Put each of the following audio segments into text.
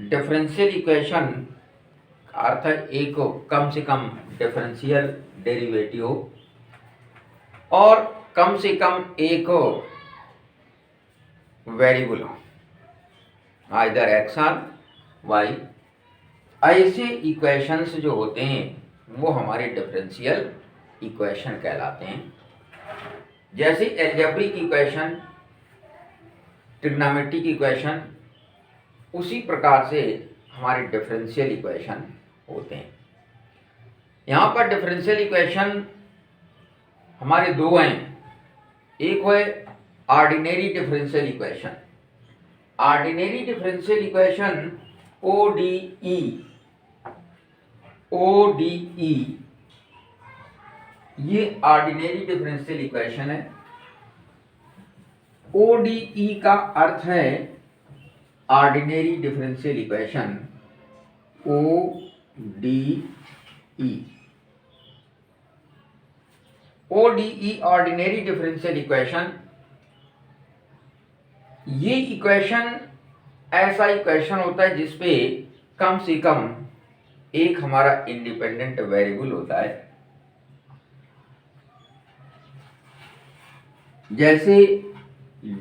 Differential equation अर्थ है एक कम से कम डिफरेंशियल डेरिवेटिव और कम से कम एक वेरिएबल हो, आइदर एक्स और वाई। ऐसे इक्वेशंस जो होते हैं वो हमारे डिफरेंशियल इक्वेशन कहलाते हैं। जैसे एल्जेब्रिक इक्वेशन, ट्रिग्नोमेट्रिक इक्वेशन, उसी प्रकार से हमारे डिफरेंशियल इक्वेशन होते हैं। यहाँ पर डिफरेंशियल इक्वेशन हमारे दो हैं। एक है ordinary differential equation. Ordinary differential equation ODE ये ऑर्डिनरी डिफरेंशियल इक्वेशन है। ओडीई का अर्थ है ordinary differential equation, ODE ordinary differential equation. ये इक्वेशन ऐसा इक्वेशन होता है जिसपे कम से कम एक हमारा इंडिपेंडेंट वेरिएबल होता है। जैसे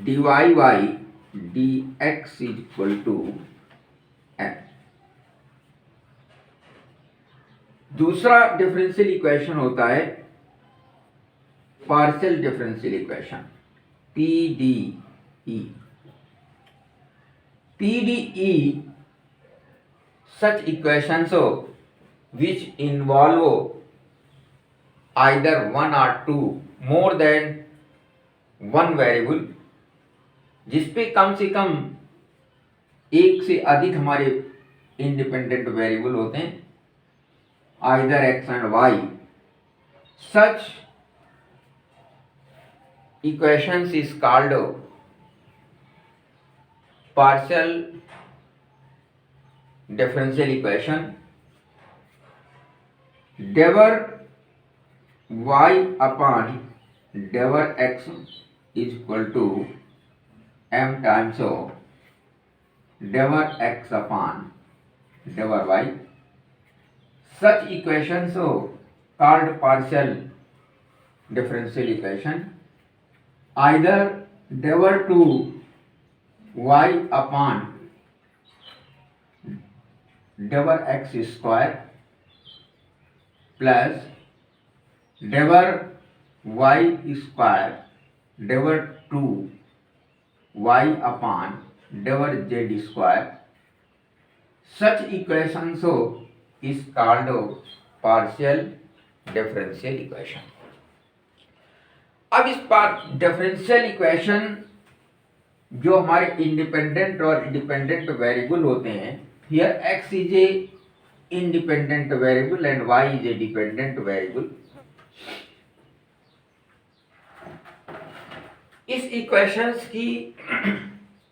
dy by dx equal to m। दूसरा डिफरेंशियल इक्वेशन होता है partial differential equation, PDE। PDE such equations which involve either one or two more than one variable, जिसपे कम से कम एक से अधिक हमारे इंडिपेंडेंट वेरिएबल होते हैं, either x and y। such equations is called partial differential equation। dever y upon dever x is equal to m times dever x upon dever y। such equations called partial differential equation। either dever to y upon dever x square plus dever y square dever to y upon dever z square। such equations is called partial differential equation। अब इस differential equation जो हमारे independent और independent variable होते हैं, here x is a independent variable and y is a dependent variable. इस equations की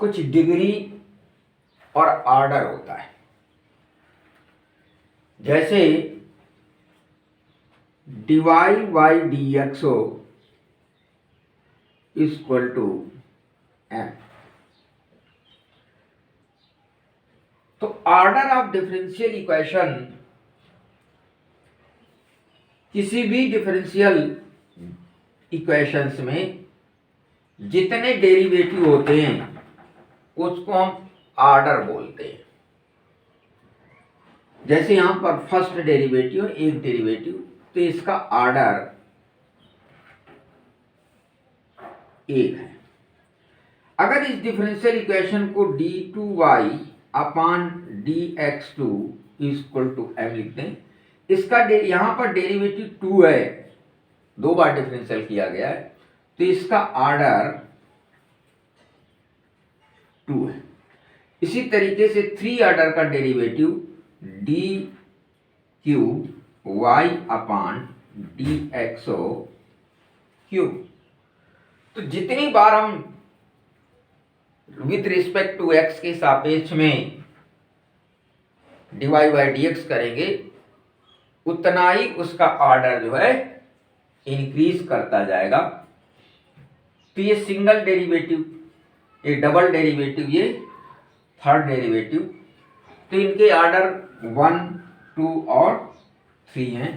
कुछ डिग्री और ऑर्डर होता है। जैसे dy by dx equal to m। तो ऑर्डर ऑफ डिफरेंशियल इक्वेशन किसी भी डिफरेंशियल इक्वेशंस में जितने डेरिवेटिव होते हैं उसको हम ऑर्डर बोलते हैं। जैसे यहां पर फर्स्ट डेरिवेटिव एक डेरिवेटिव, तो इसका ऑर्डर एक है। अगर इस डिफरेंशियल इक्वेशन को d2y upon dx2 equal to m लिखते हैं, इसका यहां पर डेरिवेटिव 2 है, दो बार डिफरेंशियल किया गया है, तो इसका ऑर्डर 2 है। इसी तरीके से 3 ऑर्डर का डेरिवेटिव dq y अपान dx क्यूब। तो जितनी बार हम विथ रिस्पेक्ट टू x के सापेक्ष में dy बाई dx करेंगे, उतना ही उसका ऑर्डर जो है इंक्रीज करता जाएगा। तो ये सिंगल डेरिवेटिव, ये डबल डेरिवेटिव, ये थर्ड डेरिवेटिव, तो इनके ऑर्डर 1, 2 और 3 हैं।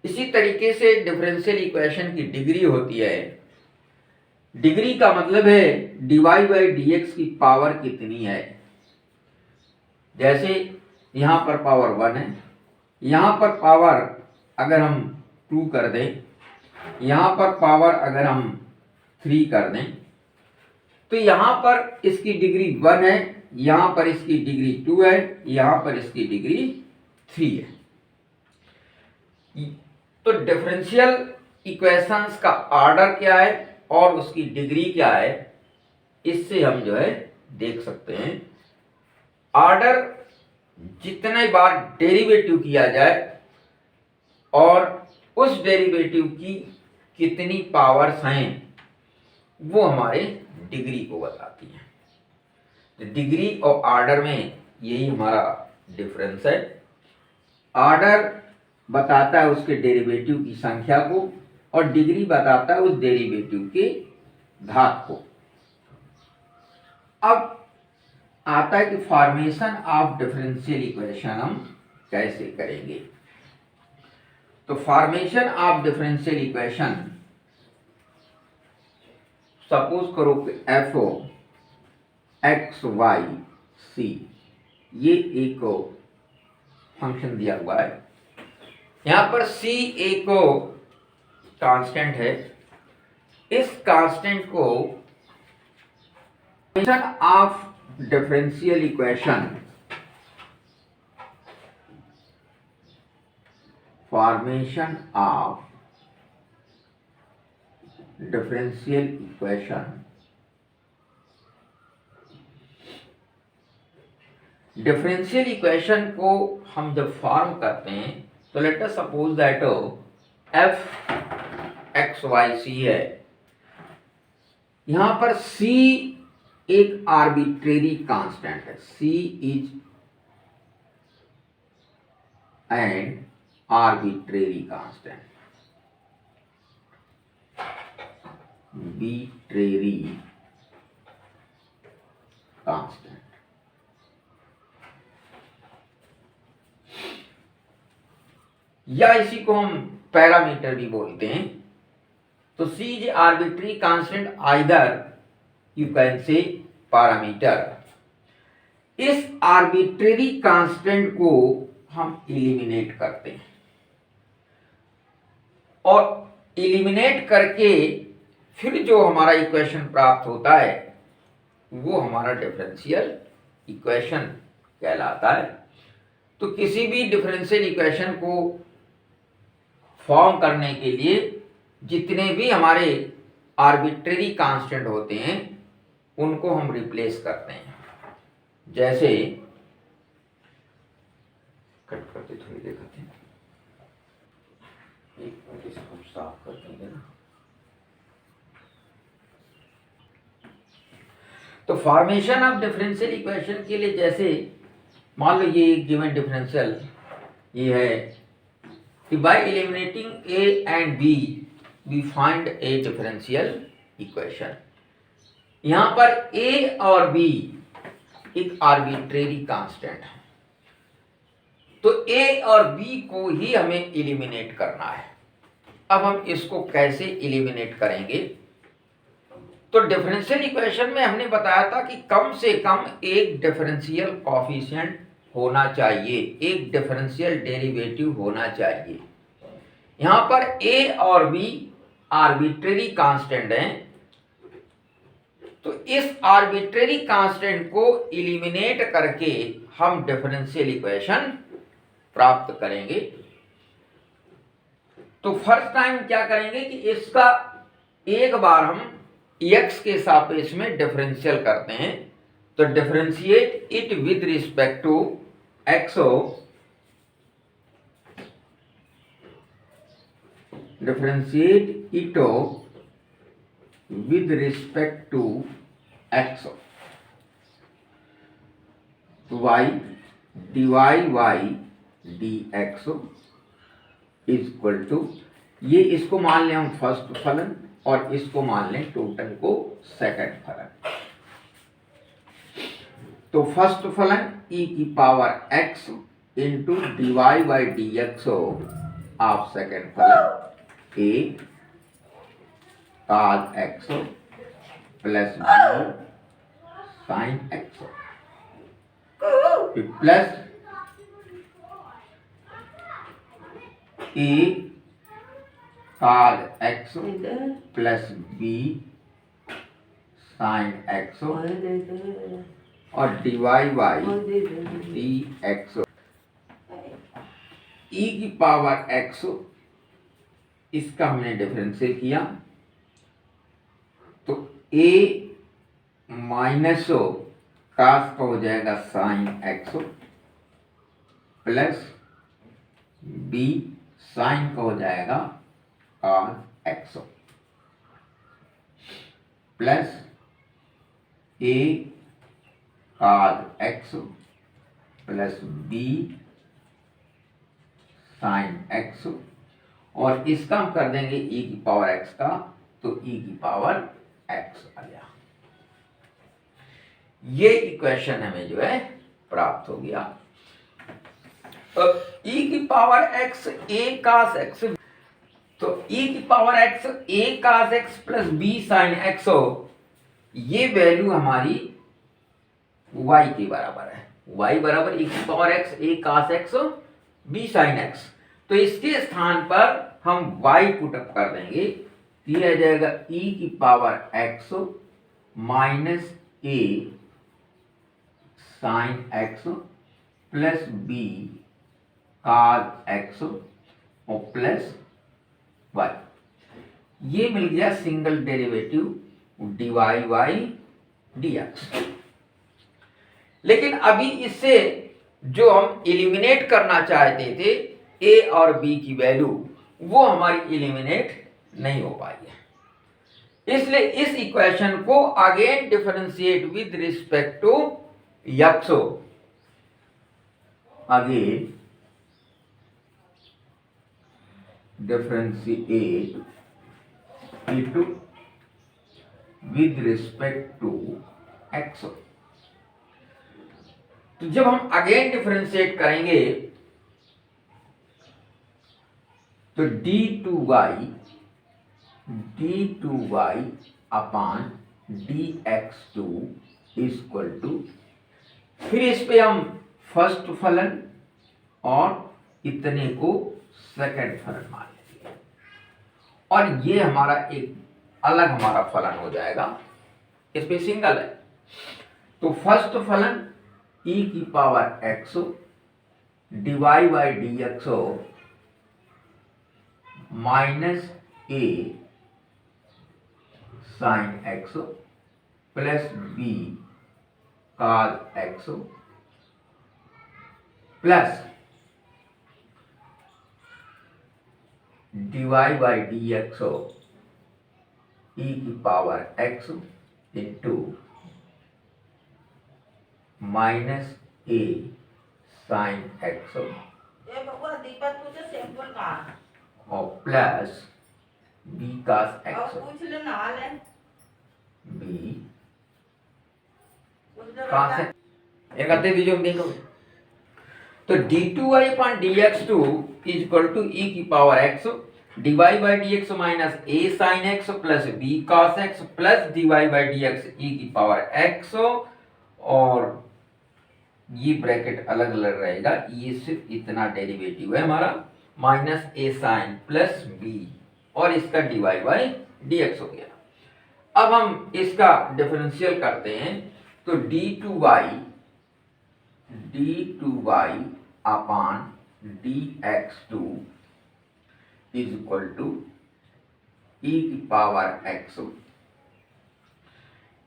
इसी तरीके से डिफरेंशियल इक्वेशन की डिग्री होती है। डिग्री का मतलब है dy बाई dx की पावर कितनी है। जैसे यहां पर पावर 1 है, यहां पर पावर अगर हम 2 कर दें, यहां पर पावर अगर हम 3 कर दें, तो यहां पर इसकी डिग्री 1 है, यहां पर इसकी डिग्री 2 है, यहां पर इसकी डिग्री 3 है। तो डिफरेंशियल इक्वेशंस का ऑर्डर क्या है और उसकी डिग्री क्या है, इससे हम जो है देख सकते हैं। ऑर्डर जितने बार डेरिवेटिव किया जाए और उस डेरिवेटिव की कितनी पावर्स हैं, वो हमारे डिग्री को बताती है। तो डिग्री और ऑर्डर में यही हमारा डिफरेंस है। ऑर्डर बताता है उसके डेरिवेटिव की संख्या को और डिग्री बताता है उस डेरिवेटिव के घात को। अब आता है कि फॉर्मेशन ऑफ डिफरेंशियल इक्वेशन हम कैसे करेंगे। तो formation of differential equation, suppose करो कि F O X Y C, ये एक फंक्शन दिया हुआ है। यहां पर सी एक कांस्टेंट है। इस कांस्टेंट को formation of differential equation, formation of differential equation, differential equation को हम जब फॉर्म करते हैं तो let us suppose that F X Y C है। यहां पर सी एक आर्बिट्रेरी कांस्टेंट है। C is an arbitrary constant, arbitrary constant. या इसी को हम पैरामीटर भी बोलते हैं। तो C is arbitrary constant, either you can say parameter. इस आर्बिट्रेरी कांस्टेंट को हम एलिमिनेट करते हैं और एलिमिनेट करके फिर जो हमारा इक्वेशन प्राप्त होता है वो हमारा डिफरेंशियल इक्वेशन कहलाता है। तो किसी भी डिफरेंशियल इक्वेशन को फॉर्म करने के लिए जितने भी हमारे आर्बिट्रेरी कांस्टेंट होते हैं उनको हम रिप्लेस करते हैं। जैसे कट करते थोड़ी देखते हैं, एक मिनट इसको साफ कर देंगे ना। तो फॉर्मेशन ऑफ डिफरेंशियल इक्वेशन के लिए, जैसे मान लो ये गिवन डिफरेंशियल ये है कि by eliminating A and B we find a differential equation. यहां पर ए और बी एक आर्बिट्रेरी कांस्टेंट है, तो ए और बी को ही हमें एलिमिनेट करना है। अब हम इसको कैसे एलिमिनेट करेंगे? तो डिफरेंशियल इक्वेशन में हमने बताया था कि कम से कम एक डिफरेंशियल कॉफिशिएंट होना चाहिए, एक डिफरेंशियल डेरिवेटिव होना चाहिए। यहां पर ए और बी आर्बिट्रेरी कांस्टेंट हैं, तो इस आर्बिट्रेरी कांस्टेंट को एलिमिनेट करके हम डिफरेंशियल इक्वेशन प्राप्त करेंगे। तो फर्स्ट टाइम क्या करेंगे कि इसका एक बार हम x के सापेक्ष में डिफरेंशियल करते हैं। तो differentiate it with respect to x, differentiate it with respect to x, y dy y dx is equal to, ये इसको मान लें हम फर्स्ट फलन और इसको मान लें टोटल को सेकंड फलन। तो फर्स्ट फलन e की power x into dy by D X of second फलन a cos x plus b sin x plus a cos x plus b sin x और dy by D X e की power x इसका हमने differential किया तो a minus cos का हो जाएगा sine x plus b sine का हो जाएगा cos x plus a cos x plus b sine x और इसका हम कर देंगे e की पावर x का तो e की पावर x आ गया। ये इक्वेशन हमें जो है प्राप्त हो गया। e की power x a cos x तो e की power x a cos x plus b sin x हो ये वैल्यू हमारी y के बराबर है। y बराबर e की power x a cos x b sin x तो इसके स्थान पर हम y पुटअप कर देंगे ये आ जाएगा e की power x minus a sine x plus b cos x और प्लस y ये मिल गया single derivative dy by dx। लेकिन अभी इससे जो हम एलिमिनेट करना चाहते थे a और b की वैल्यू वो हमारी एलिमिनेट नहीं हो पाई है। इसलिए इस इक्वेशन को again differentiate with respect to x again differentiate into with respect to x। तो जब हम अगेन डिफरेंशिएट करेंगे तो d2y upon dx2 equal to फिर इस पे हम फर्स्ट फलन और इतने को सेकंड फलन मान लेंगे और ये हमारा एक अलग हमारा फलन हो जाएगा। इस पे सिंगल है तो फर्स्ट फलन e की power x dy by D X minus a sine x plus b cos x plus dy by D X e की power x into minus a sine x और plus b cos x b कहां से एक आते दीजिए हम देखो तो d2y upon dx2 equal to e की power x dy by dx minus a sin x plus b cos x plus dy by dx e की पावर x और ये ब्रैकेट अलग अलग रहेगा ये सिर्फ इतना डेरिवेटिव है हमारा minus a sin plus b और इसका dy बाई dx हो गया। अब हम इसका डिफरेंशियल करते हैं तो d2y upon dx2 is equal to e की पावर x।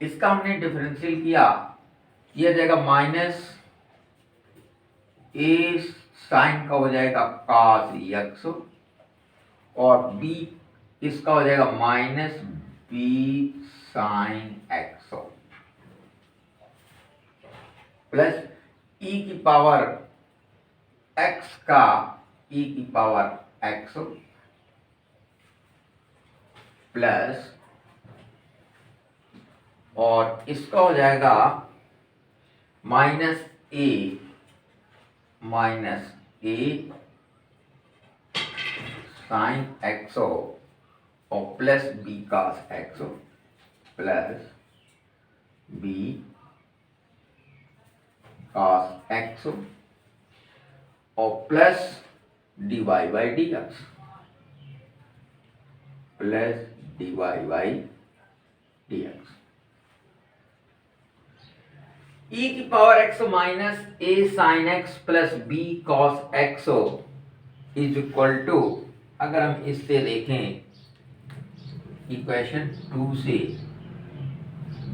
इसका हमने डिफरेंशियल किया यह जाएगा माइनस a साइन का हो जाएगा cos x और b इसका हो जाएगा minus b sine x plus e की पावर x का e की पावर x प्लस और इसका हो जाएगा माइनस ए साइन एक्सो और plus B cos X plus B cos X और plus D Y by D X plus D Y by D X E की power X minus A sine X plus B cos X is equal to, अगर हम इससे देखें equation 2 से,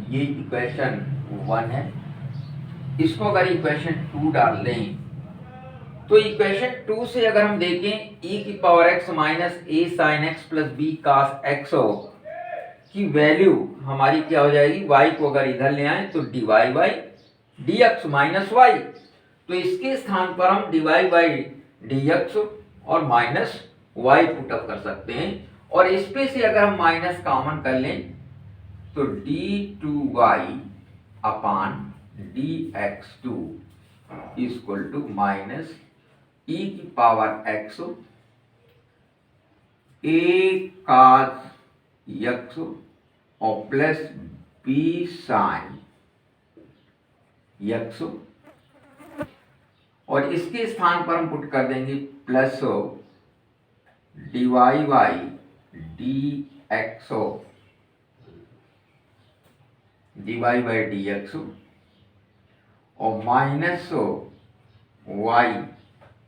ये equation 1 है, इसको अगर इक्वेशन 2 डाल दें तो इक्वेशन 2 से अगर हम देखें e की power x minus A sine X plus B cos X की वैल्यू हमारी क्या हो जाएगी, y को अगर इधर ले आए तो D Y by D X minus Y, तो इसके स्थान पर हम D Y by D X और माइनस वाई पुटअप कर सकते हैं, और इस पे से अगर हम माइनस कॉमन कर लें तो d2y upon dx2 equal to minus e की power x a cos x और प्लस b sin x, और इसके स्थान पर हम पुट कर देंगे plus D Y by D X D Y by D X और माइनस वाई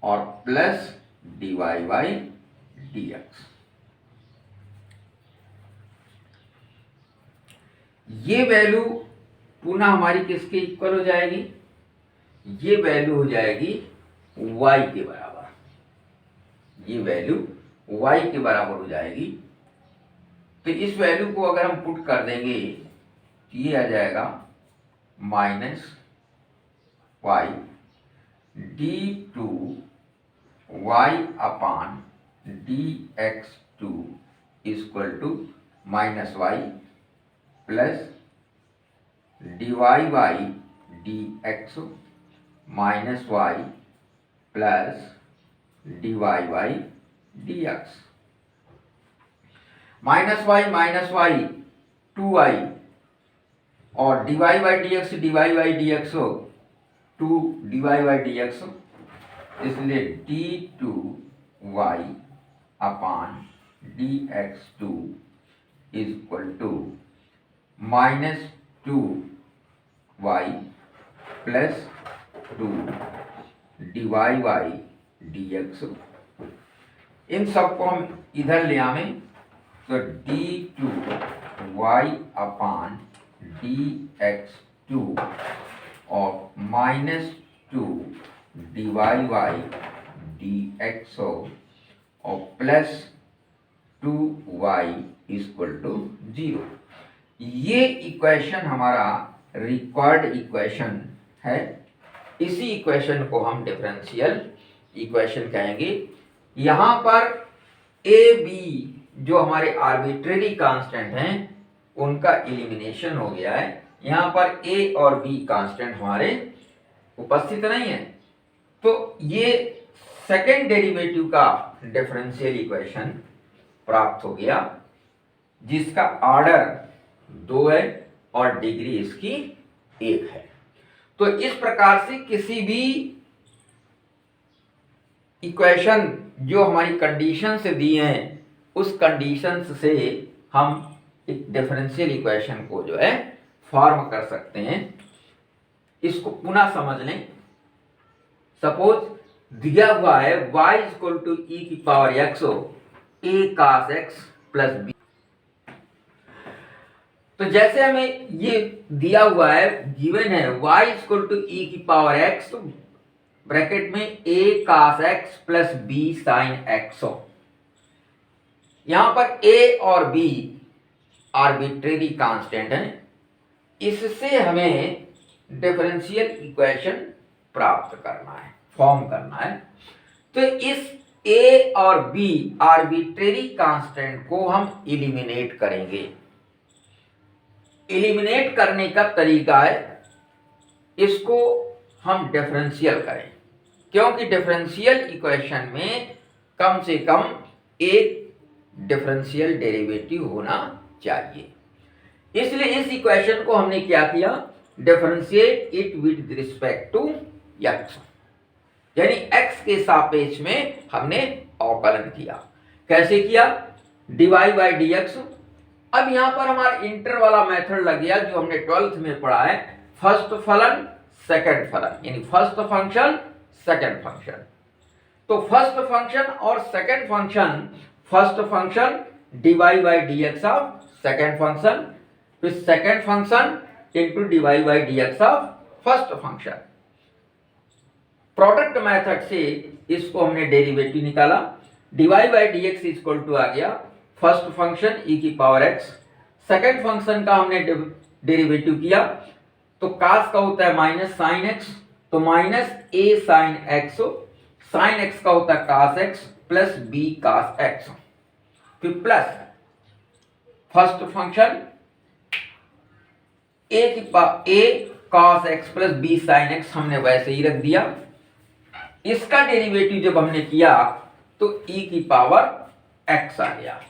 और plus D Y by D X. ये वैल्यू पुनः हमारी किसके इक्वल हो जाएगी, ये वैल्यू हो जाएगी y के बराबर, ये वैल्यू y के बराबर हो जाएगी। तो इस वैल्यू को अगर हम पुट कर देंगे तो ये आ जाएगा minus Y D two Y upon D X two equal to minus Y plus D Y by D X minus Y plus D Y by D X, minus Y 2y और D Y by D X D X 2 D Y by D X, इसलिए D two Y upon D X two is equal to minus 2y plus 2 D Y by D X. इन सबको हम इधर ले आवें तो D two Y upon D X two और minus 2 D Y by D X और plus 2y equal to 0। ये इक्वेशन हमारा रिक्वायर्ड इक्वेशन है। इसी इक्वेशन को हम डिफरेंशियल इक्वेशन कहेंगे। यहाँ पर ए बी जो हमारे आर्बिट्रेरी कांस्टेंट हैं उनका एलिमिनेशन हो गया है। यहाँ पर ए और बी कांस्टेंट हमारे उपस्थित नहीं है, तो ये सेकेंड डेरिवेटिव का डिफरेंशियल इक्वेशन प्राप्त हो गया जिसका ऑर्डर 2 है और डिग्री इसकी 1 है। तो इस प्रकार से किसी भी इक्वेशन जो हमारी कंडीशन से दी हैं उस कंडीशन से हम एक डिफरेंशियल इक्वेशन को जो है फॉर्म कर सकते हैं। इसको पुनः समझ लें। सपोज दिया हुआ है y इक्वल टू ई की power x a cos x plus B, तो जैसे हमें ये दिया हुआ है गिवन है y इक्वल टू ई की पावर x ब्रैकेट में a cos x plus b sin x। यहां पर a और b आर्बिट्रेरी कांस्टेंट हैं, इससे हमें डिफरेंशियल इक्वेशन प्राप्त करना है, फॉर्म करना है। तो इस a और b आर्बिट्रेरी कांस्टेंट को हम एलिमिनेट करेंगे। एलिमिनेट करने का तरीका है इसको हम डिफरेंशियल करें, क्योंकि डिफरेंशियल इक्वेशन में कम से कम एक डिफरेंशियल डेरिवेटिव होना चाहिए। इसलिए इस इक्वेशन को हमने क्या किया, differentiate it with respect to X, यानी एक्स के सापेक्ष में हमने अवकलन किया। कैसे किया, डीवाई बाई डी एक्स। अब यहां पर हमारा इंटर वाला मेथड लग गया जो हमने 12th में पढ़ा है, फर्स्ट फलन सेकंड फलन, यानी फर्स्ट फंक्शन सेकंड फंक्शन। तो फर्स्ट फंक्शन और second function, first function D Y by D X of second function, फिर second function into D Y by D X of first function. Product method से इसको हमने derivative निकाला, D Y by D X equal to आ गया first function ई की power x, second function का हमने डेरिवेटिव किया तो कास का होता है माइनस साइन एक्स, तो minus A sine X, sine X का होता है cos X plus B cos X, फिर plus first function A cos X plus B sine X हमने वैसे ही रख दिया। इसका डेरिवेटिव जब हमने किया तो e की पावर x आ गया।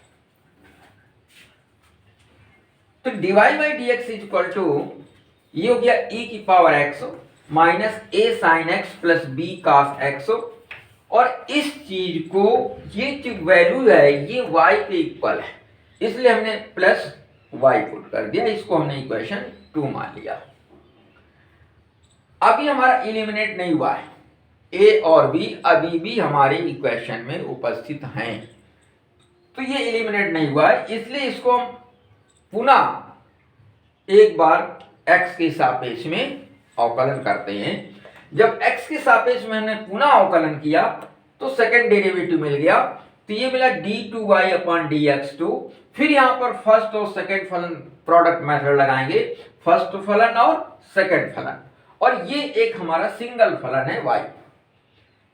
तो D Y by D X equal to ये हो गया e की power x minus A sine X plus B cos X, और इस चीज को, ये जो वैल्यू है ये y के इक्वल है, इसलिए हमने प्लस y पुट कर दिया, इसको हमने इक्वेशन 2 मान लिया। अभी हमारा इलिमिनेट नहीं हुआ है, ए और बी अभी भी हमारे इक्वेशन में उपस्थित हैं, तो ये इलिमिनेट नहीं हुआ है, इसलिए इसको हम पुनः एक बार x के सापेक्ष में अवकलन करते हैं। जब x के सापेक्ष में हमने पुनः अवकलन किया तो सेकंड डेरिवेटिव मिल गया, तो ये मिला d2y अपॉन dx2। फिर यहां पर फर्स्ट और सेकंड फलन प्रोडक्ट मेथड लगाएंगे, फर्स्ट फलन और सेकंड फलन, और ये एक हमारा सिंगल फलन है y,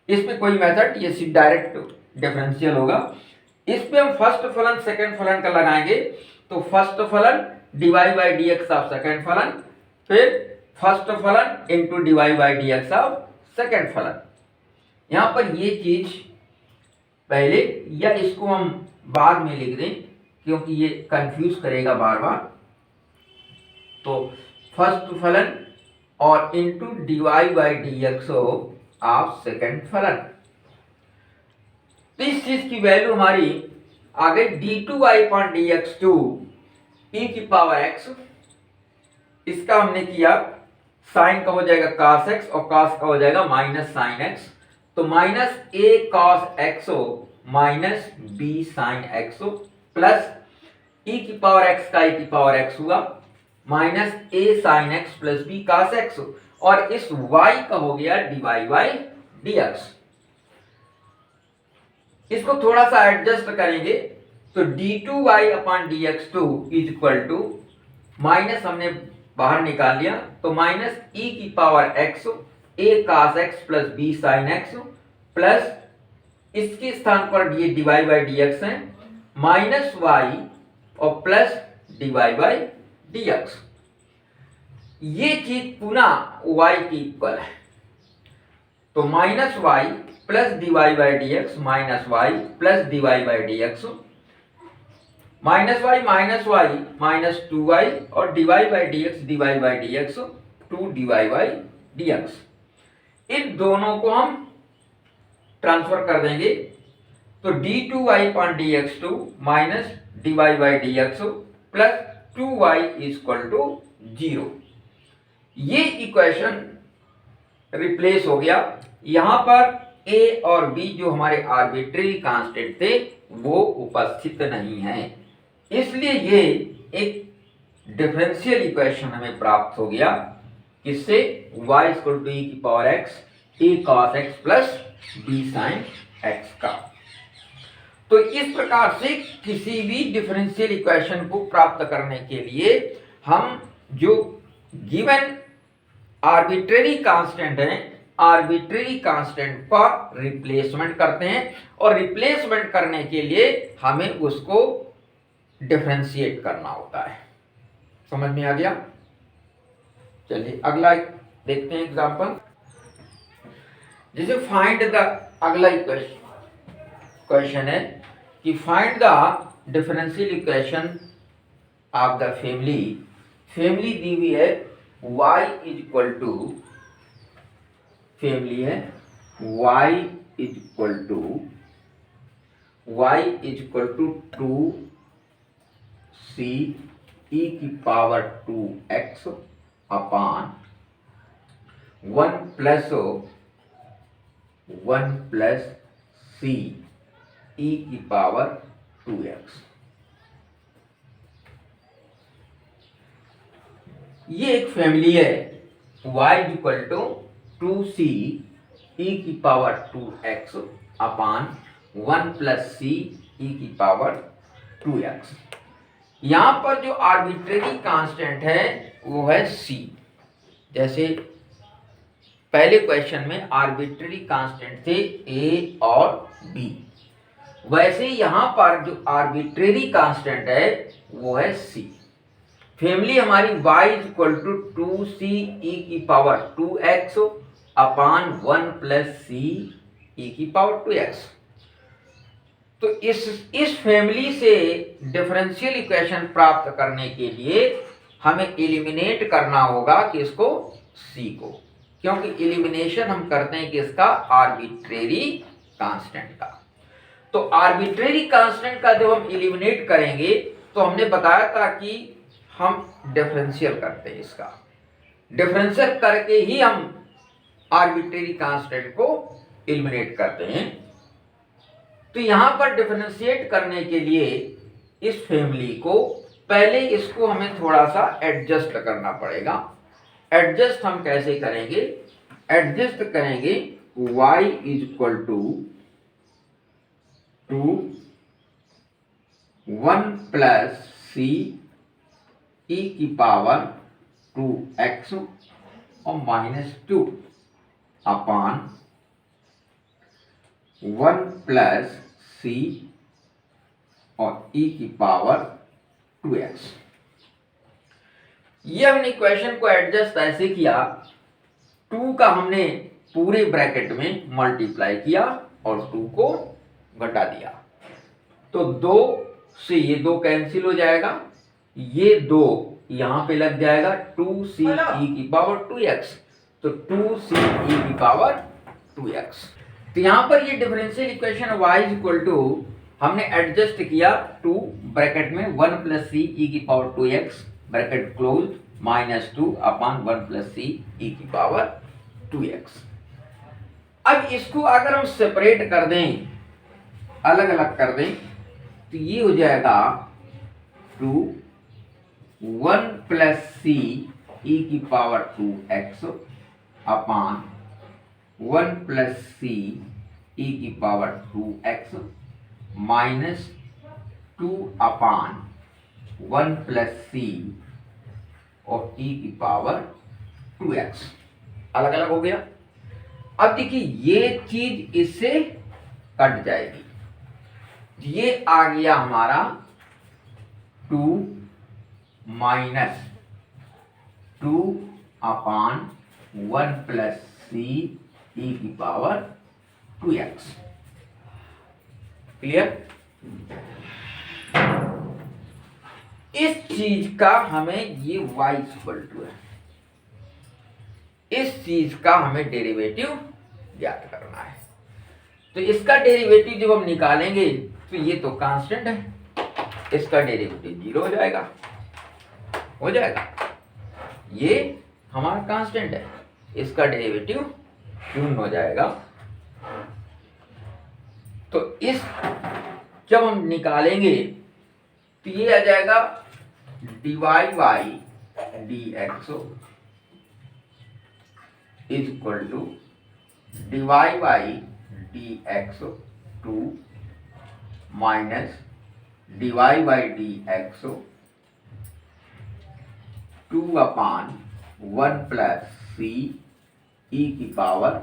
इस पे कोई मेथड, ये सिर्फ डायरेक्ट डिफरेंशियल होगा। इस पे हम फर्स्ट फलन सेकंड फलन का लगाएंगे, तो फर्स्ट फलन D Y by D X of second फलन, फिर फर्स्ट फलन into D Y by D X of second फलन। यहां पर ये चीज पहले, या इसको हम बाद में लिख दें क्योंकि ये कंफ्यूज करेगा बार बार। तो फर्स्ट फलन और into D Y by D X of second फलन, तो इस चीज की वैल्यू हमारी आ गई d2y अपॉन dx2 e की पावर x। इसका हमने किया, साइन का हो जाएगा cos x और cos का हो जाएगा माइनस साइन x, तो minus a cos x minus b sine x plus e की पावर x का e की पावर x हुआ minus a sine x plus b cos x, और इस y का हो गया dy बाई dx। इसको थोड़ा सा एडजस्ट करेंगे तो d2y upon dx2 is equal to, minus हमने बाहर निकाल लिया तो माइनस e की power x a cos x plus b sine x plus इसके स्थान पर ये dy बाई dx है माइनस y और प्लस dy बाई dx। ये चीज पुनः y की इक्वल है, तो minus y plus dy by dx minus y plus dy by dx, minus y minus 2y और dy by dx 2dy by dx। इन दोनों को हम ट्रांसफर कर देंगे, तो d2y upon dx2 minus dy by dx plus 2y equal to 0। ये equation replace हो गया। यहां पर a और b जो हमारे आर्बिट्रेरी कांस्टेंट थे वो उपस्थित नहीं है, इसलिए ये एक डिफरेंशियल इक्वेशन हमें प्राप्त हो गया, किससे, y इक्वल टू e की power x a cos x plus b sin x का। तो इस प्रकार से किसी भी डिफरेंशियल इक्वेशन को प्राप्त करने के लिए हम जो गिवन आर्बिट्रेरी कांस्टेंट है, आर्बिट्रेरी कांस्टेंट पर रिप्लेसमेंट करते हैं, और रिप्लेसमेंट करने के लिए हमें उसको डिफरेंशिएट करना होता है। समझ में आ गया? चलिए अगला देखते हैं एग्जांपल। जैसे फाइंड द, अगला क्वेश्चन है कि find the differential equation of the family. Family दी हुई है y is equal to, family है y is equal to 2c e की power 2x upon 1 plus c e की पावर 2x। ये एक फैमिली है y equal to 2c e की power 2x upon 1 plus c e की power 2x। यहां पर जो आर्बिट्रेरी कांस्टेंट है वो है c। जैसे पहले क्वेश्चन में आर्बिट्रेरी कांस्टेंट थे a और b, वैसे यहां पर जो आर्बिट्रेरी कांस्टेंट है वो है c। फैमिली हमारी y is equal to 2c e की power 2x upon 1 plus c e की पावर 2x। तो इस फैमिली से डिफरेंशियल इक्वेशन प्राप्त करने के लिए हमें एलिमिनेट करना होगा कि इसको c को, क्योंकि एलिमिनेशन हम करते हैं कि इसका आर्बिट्रेरी कांस्टेंट का। तो आर्बिट्रेरी कांस्टेंट का जब हम एलिमिनेट करेंगे तो हमने बताया था कि हम डिफरेंशियल करते हैं, इसका डिफरेंशियल करके ही हम आर्बिट्रेरी कांस्टेंट को एलिमिनेट करते हैं। तो यहां पर डिफरेंशिएट करने के लिए इस फैमिली को पहले इसको हमें थोड़ा सा एडजस्ट करना पड़ेगा। एडजस्ट हम कैसे करेंगे? एडजस्ट करेंगे y is equal to 1 plus c e की पावर 2x और -2 अपान 1 प्लस c और e की पावर 2x। ये हमने इक्वेशन को एडजस्ट ऐसे किया, 2 का हमने पूरे ब्रैकेट में मल्टीप्लाई किया और 2 को घटा दिया, तो 2 से ये 2 कैंसिल हो जाएगा, ये 2 यहां पे लग जाएगा 2c e की पावर 2x, तो 2c e की पावर 2x। तो यहां पर ये differential equation y is equal to हमने एडजस्ट किया 2 ब्रैकेट में 1 प्लस c e की power 2x bracket close -2 upon 1 plus c e की पावर 2x। अब इसको अगर हम सेपरेट कर दें, अलग अलग कर दें, तो ये हो जाएगा 1 प्लस c e की power 2x upon 1 plus c e की power 2x -2 upon 1 plus c और e की पावर 2x। अलग अलग हो गया। अब देखिए ये चीज इससे कट जाएगी, ये आ गया हमारा 2 अपान 1 प्लस c e की पावर 2x। क्लियर? इस चीज का हमें ये y इक्वल टू है, इस चीज का हमें डेरिवेटिव ज्ञात करना है। तो इसका डेरिवेटिव जब हम निकालेंगे तो ये तो कांस्टेंट है, इसका डेरिवेटिव 0 हो जाएगा, ये हमारा कांस्टेंट है, इसका डेरिवेटिव 0 हो जाएगा। तो इस जब हम निकालेंगे तो ये आ जाएगा dy by dx is equal to dy by dx 2 minus dy by dx 2 upon 1 plus c e की पावर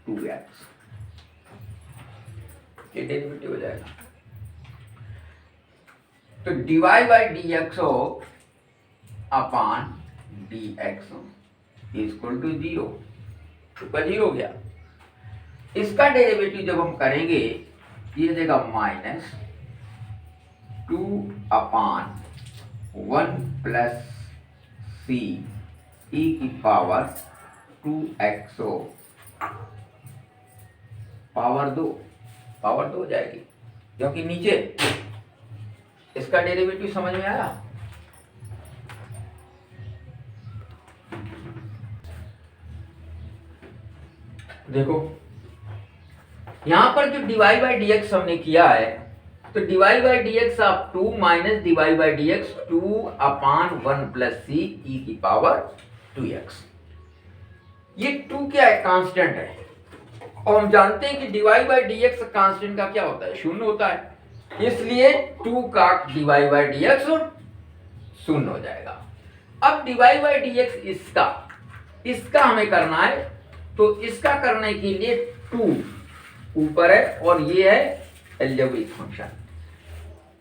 2x। ये डेरिवेटिव हो जाएगा। तो dy by dx upon dx equal to 0, 2 का 0 हो गया। इसका डेरिवेटिव जब हम करेंगे ये हो जाएगा -2/1 प्लस c e की पावर 2x पावर 2 हो जाएगी, क्योंकि नीचे इसका डेरिवेटिव समझ में आया। देखो यहां पर जो dy बाई डी एक्स हमने किया है, तो dy by D X of 2 minus dy by D x 2/1 plus c e की पावर 2x। ये 2 क्या है? कांस्टेंट है, और हम जानते हैं कि dy by D x constant का क्या होता है? शून्य होता है, इसलिए 2 का dy बाई डी एक्स शून्य हो जाएगा। अब dy बाई डी एक्स इसका हमें करना है, तो इसका करने के लिए 2 ऊपर है और ये है अलजेब्रिक फंक्शन।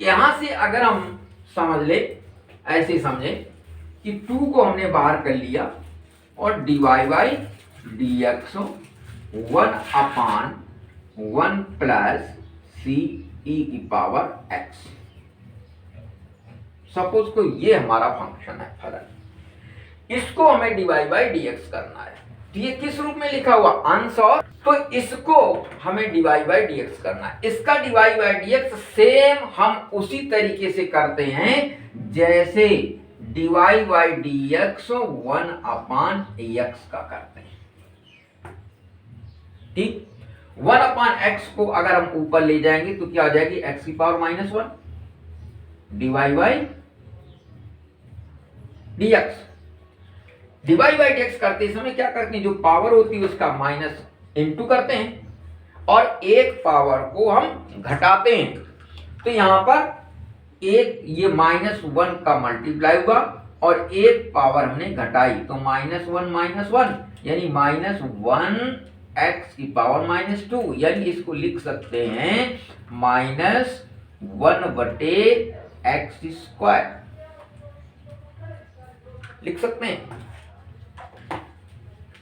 यहां से अगर हम समझ ले, ऐसे समझे कि 2 को हमने बाहर कर लिया और dy by D x 1/1 plus c e की पावर x। सपोज को ये हमारा फंक्शन है फलन, इसको हमें dy बाई डी एक्स करना है। तो ये किस रूप में लिखा हुआ? अंश और, तो इसको हमें dy बाई डी एक्स करना है। इसका dy by D x same हम उसी तरीके से करते हैं जैसे dy by D x 1/x का करते हैं। ठीक, 1/x को अगर हम ऊपर ले जाएंगे तो क्या हो जाएगी? x की power -1 dy by D x. dy by D x करते समय क्या करते हैं? जो पावर होती है उसका माइनस इंटू करते हैं और एक पावर को हम घटाते हैं। तो यहां पर एक ये -1 का मल्टीप्लाई हुआ और एक पावर हमने घटाई, तो -1 यानी -1 x की पावर -2, यानी इसको लिख सकते हैं -1/x², लिख सकते हैं।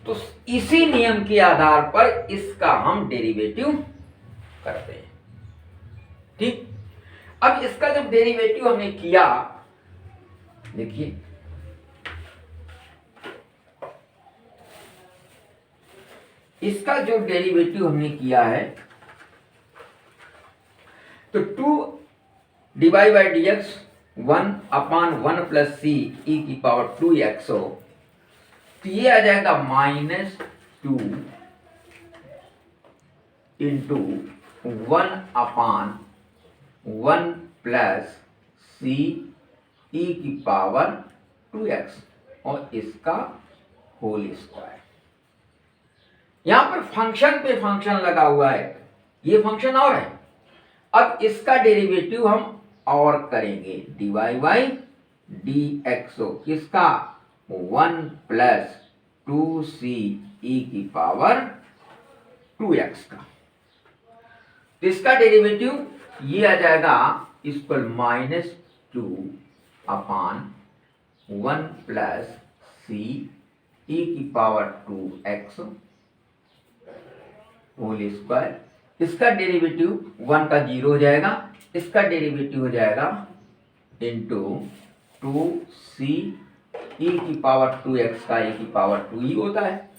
तो इसी नियम के आधार पर इसका हम डेरिवेटिव करते हैं। ठीक, अब इसका जब डेरिवेटिव हमने किया, देखिए इसका जो डेरिवेटिव हमने किया है, तो 2 dy by D x 1/1 plus c e की पावर 2x हो, तो ये आ जाएगा -2 इंटू 1/1 प्लस c e की पावर 2x और इसका होल स्क्वायर। यहां पर फंक्शन पे फंक्शन लगा हुआ है, ये फंक्शन और है। अब इसका डेरिवेटिव हम और करेंगे, dy बाई डी एक्स किसका? 1 प्लस 2c e की पावर 2x का। तो इसका डेरिवेटिव ये आ जाएगा इक्वल -2/1 प्लस c e की पावर 2x होल स्क्वायर। इसका डेरिवेटिव 1 का 0 हो जाएगा, इसका डेरिवेटिव हो जाएगा इंटू 2c e की पावर 2x का e की पावर 2e होता है।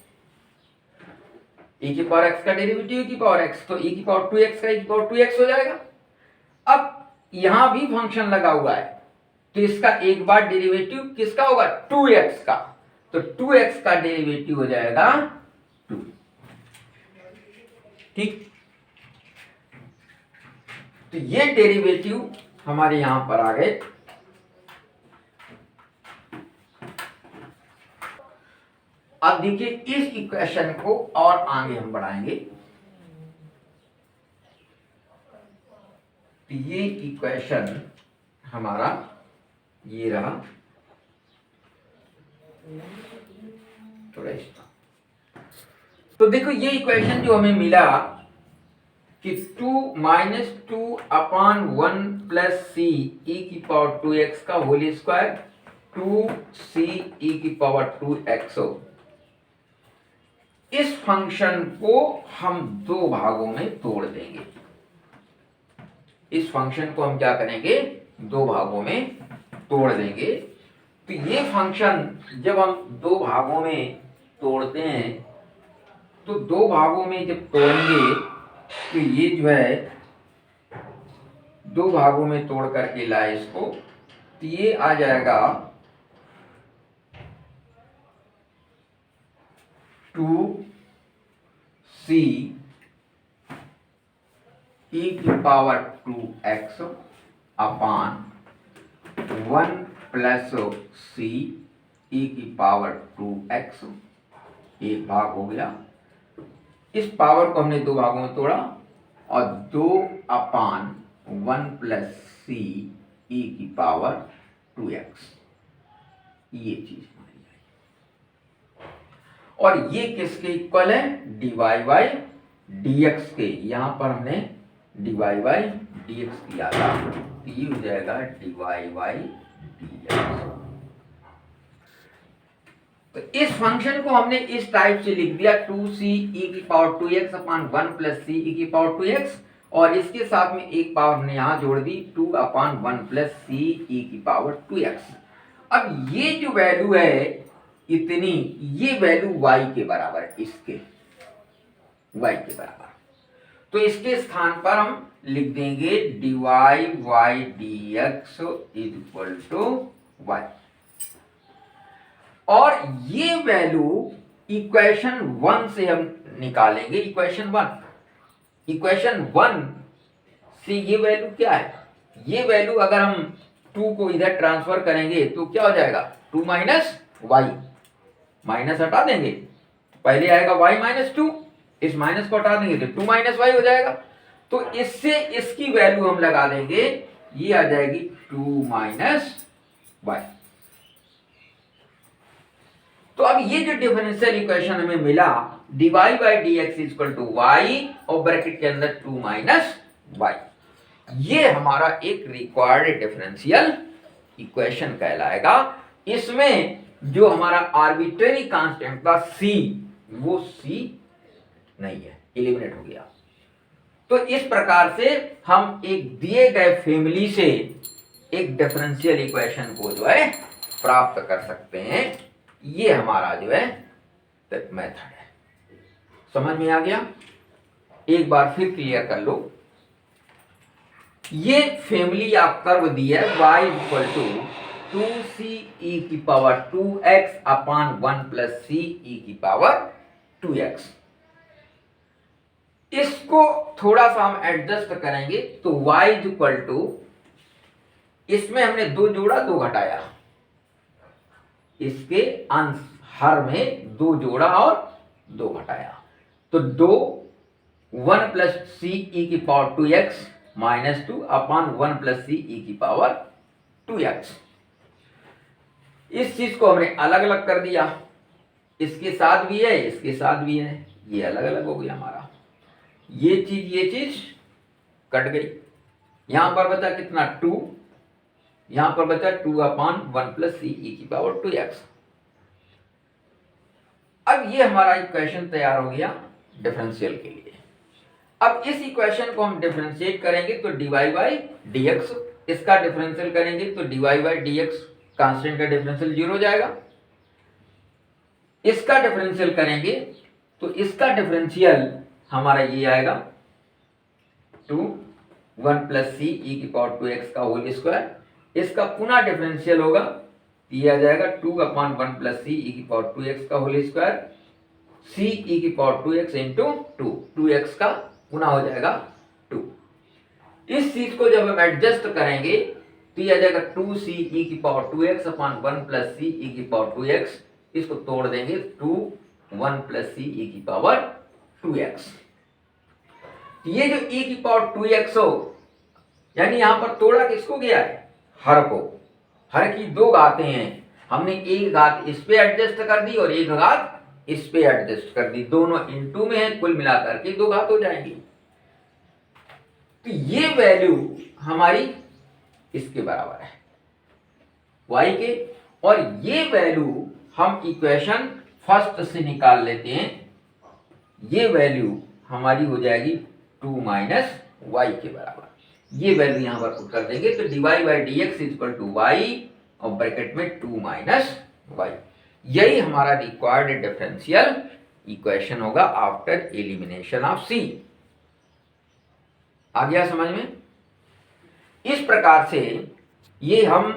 e की पावर x का डेरिवेटिव e की पावर x, तो e की पावर 2x का e की पावर 2x हो जाएगा। अब यहां भी फंक्शन लगा हुआ है, तो इसका एक बार डेरिवेटिव किसका होगा? 2x का, तो 2x का डेरिवेटिव हो जाएगा 2। ठीक, तो ये डेरिवेटिव हमारे यहां पर आ गए। अब देखिए इस इक्वेशन को और आगे हम बढ़ाएंगे, तो ये इक्वेशन हमारा ये रहा, थोड़ा इसका। तो देखो ये इक्वेशन जो हमें मिला कि 2/1 प्लस c e की पावर 2x का होल स्क्वायर 2c e की पावर 2x हो, इस फंक्शन को हम दो भागों में तोड़ देंगे। इस फंक्शन को हम क्या करेंगे, दो भागों में तोड़ देंगे। तो ये फंक्शन जब हम दो भागों में तोड़ते हैं, तो दो भागों में जब तोड़ेंगे तो ये जो है दो भागों में तोड़ करके लाए इसको, तो ये आ जाएगा 2c e की power 2x upon 1 plus c e की पावर 2x, एक भाग हो गया। इस पावर को हमने दो भागों में तोड़ा और 2 अपान 1 प्लस c e की पावर 2x, ये चीज हमारी आई। और ये किसके इक्वल है, dy बाई dx के। यहां पर हमने dy बाई dx किया था, तो ये हो जाएगा dy बाई dx। तो इस फंक्शन को हमने इस टाइप से लिख दिया 2c e की power 2x upon 1 plus c e की पावर 2x, और इसके साथ में एक पावर हमने यहां जोड़ दी 2 अपान 1 प्लस c e की पावर 2x। अब ये जो वैल्यू है इतनी, ये वैल्यू y के बराबर है, इसके y के बराबर। तो इसके स्थान पर हम लिख देंगे dy by dx is equal to y। और ये वैल्यू इक्वेशन 1 से हम निकालेंगे। इक्वेशन 1 से ये वैल्यू क्या है, ये वैल्यू अगर हम 2 को इधर ट्रांसफर करेंगे तो क्या हो जाएगा, 2 माइनस वाई, माइनस हटा देंगे, पहले आएगा y माइनस 2, इस माइनस को हटा देंगे तो 2 माइनस वाई हो जाएगा। तो इससे इसकी वैल्यू हम लगा देंगे, ये आ जाएगी 2 माइनस वाई। तो अब ये जो डिफरेंशियल इक्वेशन हमें मिला dy by D X equal to Y और ब्रैकेट के अंदर 2 माइनस वाई, ये हमारा एक रिक्वायर्ड डिफरेंशियल इक्वेशन कहलाएगा। इसमें जो हमारा आर्बिट्रेरी कांस्टेंट था c, वो c नहीं है, एलिमिनेट हो गया। तो इस प्रकार से हम एक दिए गए फैमिली से एक डिफरेंशियल इक्वेशन को जो है प्राप्त कर सकते हैं। ये हमारा जो है मेथड है। समझ में आ गया? एक बार फिर क्लियर कर लो। ये फैमिली आप कर्व दी है y equal to 2c e की power 2x upon 1 plus c e की पावर 2x। इसको थोड़ा सा हम एडजस्ट करेंगे तो y इक्वल टू, इसमें हमने 2 जोड़ा 2 घटाया, इसके अंश हर में 2 जोड़ा और 2 घटाया, तो 1 प्लस सी ई की power 2x minus 2 upon 1 plus सी ई की पावर 2x। इस चीज को हमने अलग अलग कर दिया, इसके साथ भी है, इसके साथ भी है, ये अलग अलग हो गया हमारा। ये चीज कट गई। यहां पर बचा कितना 2, यहां पर बचा 2 अपान 1 प्लस सी ई की पावर 2x। अब ये हमारा इक्वेशन तैयार हो गया डिफरेंशियल के लिए। अब इस इक्वेशन को हम डिफरेंशिएट करेंगे तो dy बाई dx, इसका डिफरेंशियल करेंगे तो dy बाई dx, कांस्टेंट का डिफरेंशियल 0 हो जाएगा। इसका डिफरेंशियल करेंगे तो इसका डिफरेंशियल हमारा ये आएगा 2 1 प्लस सी ई की पावर 2x का होल स्क्वायर। इसका पुनः डिफरेंशियल होगा, ये आ जाएगा 2 अपान 1 प्लस सी ई की पावर 2x का होल स्क्वायर, सी ई की पावर 2x इंटू 2x का पुनः हो जाएगा 2। इस चीज को जब हम एडजस्ट करेंगे तो ये आ जाएगा 2 सी ई की पावर 2x अपान 1 प्लस सी ई की पावर 2x। इसको तोड़ देंगे 2 1 प्लस सी ई की पावर 2x। ये जो e की पावर 2x हो, यानी यहां पर तोड़ा किसको गया है, हर को। हर की 2 घातें हैं, हमने एक घात इस पे एडजस्ट कर दी और एक घात इस पे एडजस्ट कर दी, दोनों इनटू में है, कुल मिलाकर के 2 घात हो जाएंगी। तो ये वैल्यू हमारी इसके बराबर है y के, और ये वैल्यू हम इक्वेशन फर्स्ट से निकाल लेते हैं ये वैल्यू हमारी हो जाएगी 2 माइनस वाई के बराबर। ये वैल्यू यहाँ पर पुट कर देंगे तो dy by D X equal to Y और ब्रैकेट में 2 माइनस वाई। यही हमारा रिक्वायर्ड डिफरेंशियल इक्वेशन होगा आफ्टर एलिमिनेशन ऑफ सी। आ गया समझ में? इस प्रकार से ये हम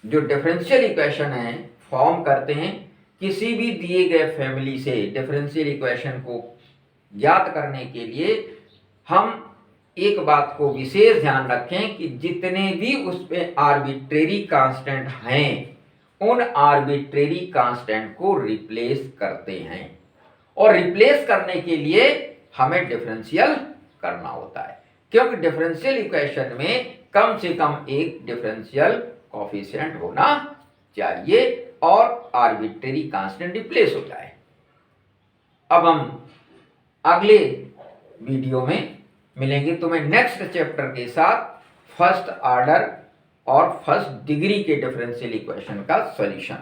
जो डिफरेंशियल इक्वेशन है फॉर्म करते हैं। किसी भी दिए गए फैमिली से डिफरेंशियल इक्वेशन को ज्ञात करने के लिए हम एक बात को विशेष ध्यान रखें कि जितने भी उसमें आर्बिट्रेरी कांस्टेंट हैं उन आर्बिट्रेरी कांस्टेंट को रिप्लेस करते हैं, और रिप्लेस करने के लिए हमें डिफरेंशियल करना होता है, क्योंकि डिफरेंशियल इक्वेशन में कम से कम एक डिफरेंशियल कोफिशिएंट होना चाहिए और आर्बिट्रेरी कांस्टेंट रिप्लेस हो जाए। अब हम अगले वीडियो में मिलेंगे तुम्हें नेक्स्ट चैप्टर के साथ फर्स्ट ऑर्डर और फर्स्ट डिग्री के डिफरेंशियल इक्वेशन का सॉल्यूशन।